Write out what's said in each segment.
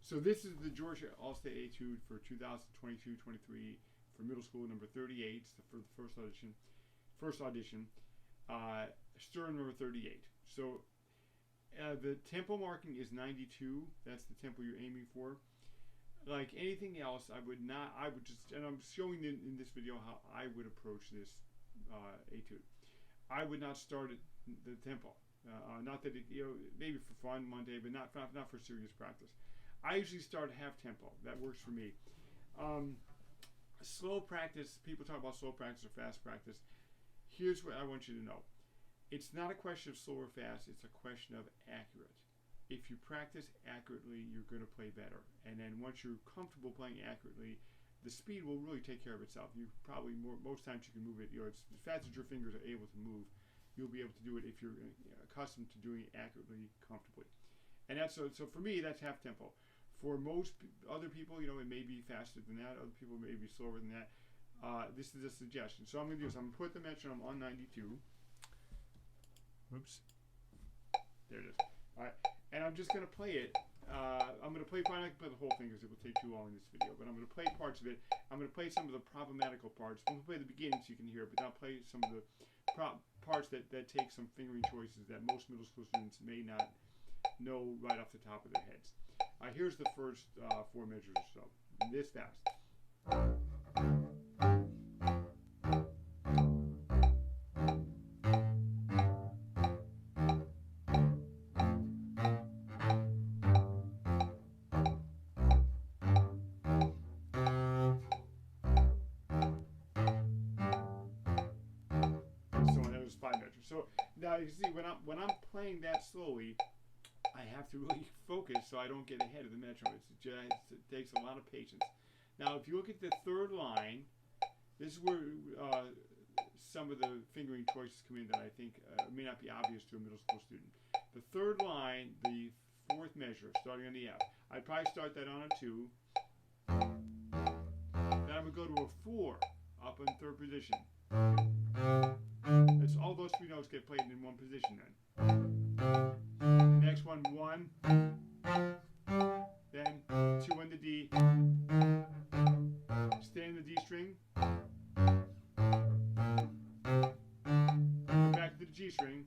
So this is the Georgia All-State Etude for 2022-23 for middle school, number 38 for the first audition. Sturm number 38. So the tempo marking is 92. That's the tempo you're aiming for. Like anything else, I would just, and I'm showing in this video how I would approach this etude. I would not start at the tempo. Not that it, maybe for fun one day, but not for serious practice. I usually start half tempo. That works for me. Slow practice. People talk about slow practice or fast practice. Here's what I want you to know. It's not a question of slow or fast. It's a question of accurate. If you practice accurately, you're going to play better. And then once you're comfortable playing accurately, the speed will really take care of itself. You probably most times you can move it. It's as fast as your fingers are able to move. You'll be able to do it if you're accustomed to doing it accurately, comfortably. And that's so for me, that's half tempo. For most other people, it may be faster than that. Other people may be slower than that. This is a suggestion. So I'm going to do is I'm going to put the metronome on 92. Oops. There it is. All right. And I'm just going to play it. I'm going to play, probably not play the whole thing because it will take too long in this video, but I'm going to play parts of it. I'm going to play some of the problematical parts. I'm going to play the beginning so you can hear it, but I'll play some of the parts that take some fingering choices that most middle school students may not know right off the top of their heads. Here's the first 4 measures or so. This fast. So that was 5 measures. So now you see when I'm playing that slowly, I have to really focus so I don't get ahead of the metronome. It takes a lot of patience. Now, if you look at the third line, this is where some of the fingering choices come in that I think may not be obvious to a middle school student. The third line, the 4th measure, starting on the F. I'd probably start that on a 2. Then I would go to a 4 up in 3rd position. It's all those 3 notes get played in one position then. Next one, 1, then 2 on the D, stay in the D string, go back to the G string,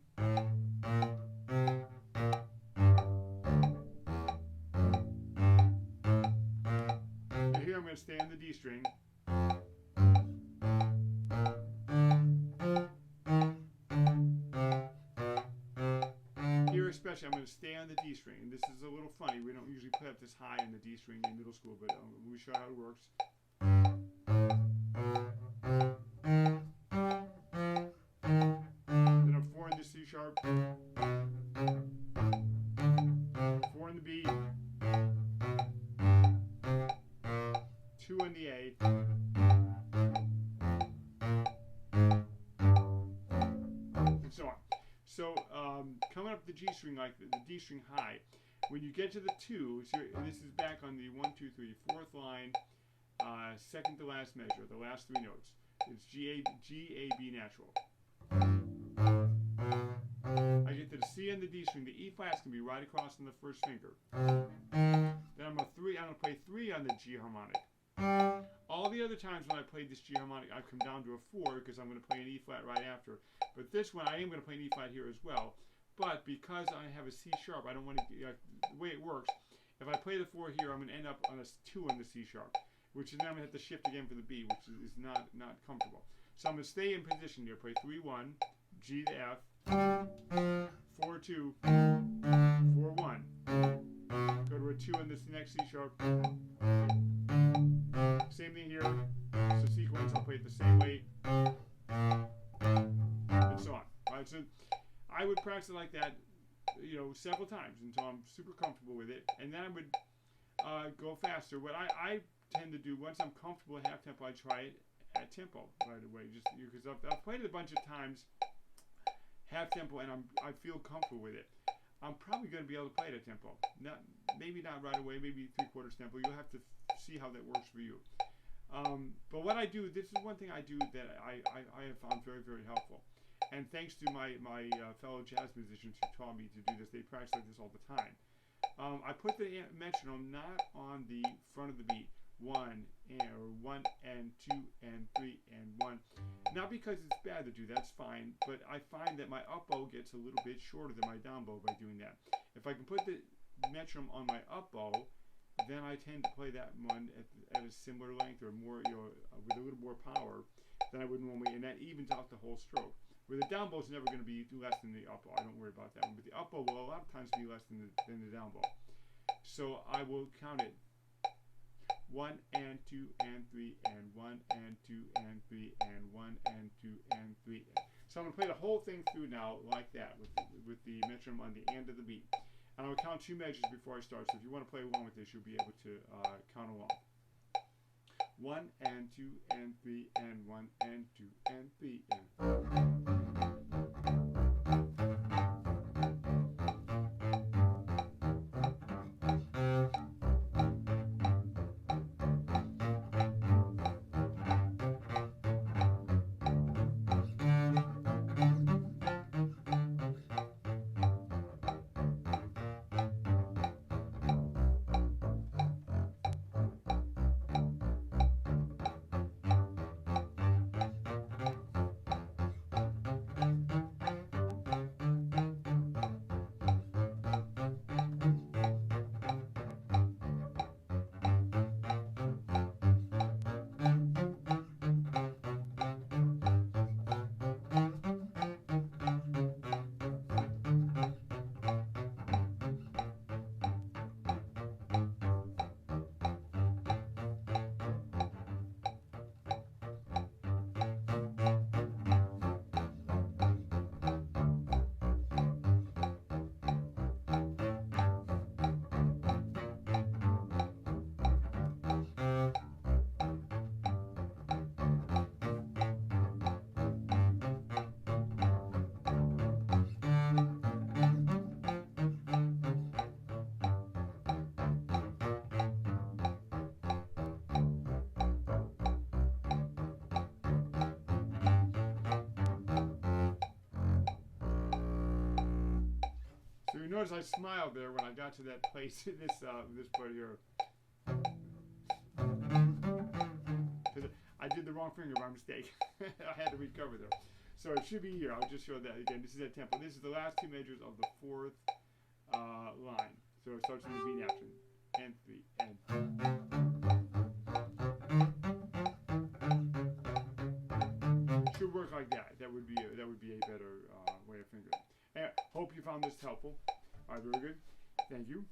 and here I'm going to stay on the D string. Especially, I'm going to stay on the D string. And this is a little funny. We don't usually play up this high in the D string in middle school, but we show how it works. Then I'm 4 in the C sharp, 4 in the B, 2 in the A, and so on. So coming up the G string, like the D string high, when you get to the 2, so this is back on the 1, 2, 3, 4th line, second to last measure, the last 3 notes. It's G, A, B natural. I get to the C and the D string. The E flat's can be right across on the 1st finger. Then I'm going to play 3 on the G harmonic. All the other times when I played this G harmonic, I've come down to a 4 because I'm going to play an E flat right after. But this one, I am going to play an E flat here as well. But because I have a C sharp, I don't want to, the way it works, if I play the 4 here, I'm going to end up on a 2 on the C sharp, which is then I'm going to have to shift again for the B, which is not comfortable. So I'm going to stay in position here, play 3, 1, G to F, 4, 2, 4, 1. Go to a 2 on this next C sharp. Same thing here. It's a sequence. I'll play it the same way. And so on. All right, so I would practice it like that, several times until I'm super comfortable with it. And then I would go faster. What I tend to do, once I'm comfortable at half tempo, I try it at tempo right away. Just because I've played it a bunch of times half tempo and I feel comfortable with it. I'm probably going to be able to play it at tempo. Maybe not right away, maybe 3/4 tempo. You'll have to see how that works for you. But what I do, this is one thing I do that I have found very, very helpful. And thanks to my fellow jazz musicians who taught me to do this, they practice like this all the time. I put the metronome not on the front of the beat. 1 and 2 and 3 and 1. Not because it's bad to do, that's fine, but I find that my up bow gets a little bit shorter than my down bow by doing that. If I can put the metronome on my up bow, then I tend to play that one at a similar length or more, with a little more power than I would normally, and that evens out the whole stroke. Where the down bow is never going to be less than the up bow. I don't worry about that one, but the up bow will a lot of times be less than the down bow. So I will count it 1 and 2 and 3 and 1 and 2 and 3 and 1 and 2 and 3. So I'm going to play the whole thing through now like that with the metronome on the end of the beat. And I'll count 2 measures before I start, so if you want to play along with this, you'll be able to count along. 1 and 2 and 3 and 1 and 2 and 3 and... So you notice I smiled there when I got to that place in this part here. Because I did the wrong finger by mistake. I had to recover there. So it should be here. I'll just show that again. This is that tempo. This is the last 2 measures of the 4th line. So it starts in the B action. And 3 and... Should work like that. That would be a better way of fingering. Anyway, hope you found this helpful. All right, very good. Thank you.